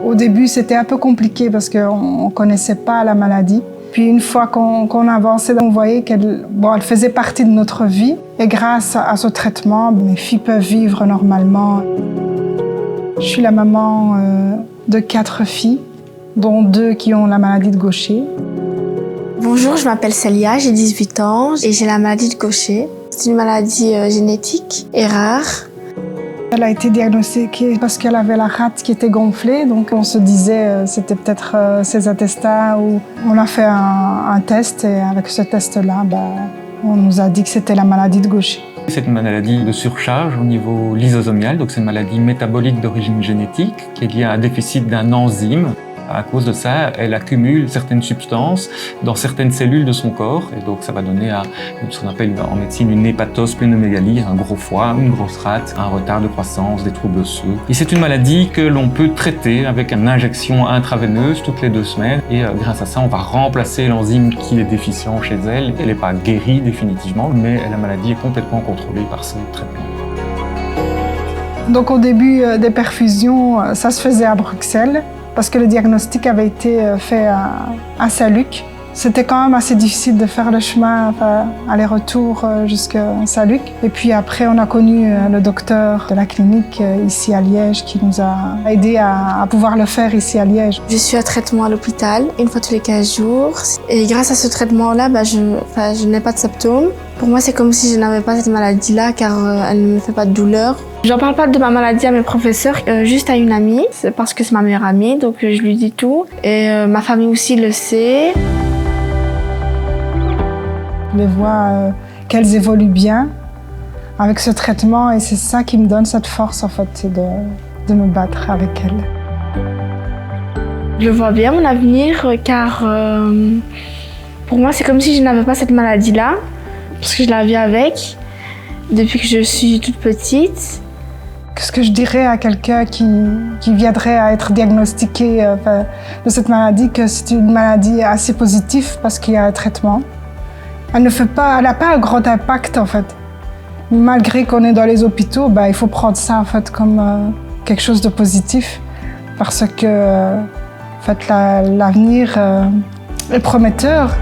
Au début, c'était un peu compliqué parce qu'on ne connaissait pas la maladie. Puis une fois qu'on avançait, on voyait qu'elle faisait partie de notre vie. Et grâce à ce traitement, mes filles peuvent vivre normalement. Je suis la maman de 4 filles, dont 2 qui ont la maladie de Gaucher. Bonjour, je m'appelle Célia, j'ai 18 ans et j'ai la maladie de Gaucher. C'est une maladie génétique et rare. Elle a été diagnostiquée parce qu'elle avait la rate qui était gonflée, donc on se disait c'était peut-être ses intestins. Ou on a fait un test et avec ce test-là, on nous a dit que c'était la maladie de Gaucher. C'est une maladie de surcharge au niveau lysosomial, donc c'est une maladie métabolique d'origine génétique qui est liée à un déficit d'un enzyme. À cause de ça, elle accumule certaines substances dans certaines cellules de son corps et donc ça va donner à ce qu'on appelle en médecine une hépatospllénomégalie, un gros foie, une grosse rate, un retard de croissance, des troubles osseux. Et c'est une maladie que l'on peut traiter avec une injection intraveineuse toutes les 2 semaines et grâce à ça, on va remplacer l'enzyme qui est déficient chez elle. Elle n'est pas guérie définitivement, mais la maladie est complètement contrôlée par ce traitement. Donc au début des perfusions, ça se faisait à Bruxelles. Parce que le diagnostic avait été fait à Saint-Luc. C'était quand même assez difficile de faire le chemin, aller-retour jusqu'à Saint-Luc. Et puis après, on a connu le docteur de la clinique ici à Liège qui nous a aidés à pouvoir le faire ici à Liège. Je suis à traitement à l'hôpital, une fois tous les 15 jours. Et grâce à ce traitement-là, je n'ai pas de symptômes. Pour moi, c'est comme si je n'avais pas cette maladie-là, car elle ne me fait pas de douleur. J'en parle pas de ma maladie à mes professeurs, juste à une amie, c'est parce que c'est ma meilleure amie, donc je lui dis tout. Et ma famille aussi le sait. Je les vois qu'elles évoluent bien avec ce traitement et c'est ça qui me donne cette force en fait, c'est de me battre avec elles. Je vois bien mon avenir, car pour moi, c'est comme si je n'avais pas cette maladie-là, parce que je la vis avec depuis que je suis toute petite. Qu'est-ce que je dirais à quelqu'un qui viendrait à être diagnostiqué de cette maladie, que c'est une maladie assez positive parce qu'il y a un traitement. Elle n'a pas un grand impact en fait. Malgré qu'on est dans les hôpitaux, il faut prendre ça en fait comme quelque chose de positif parce que l'avenir est prometteur.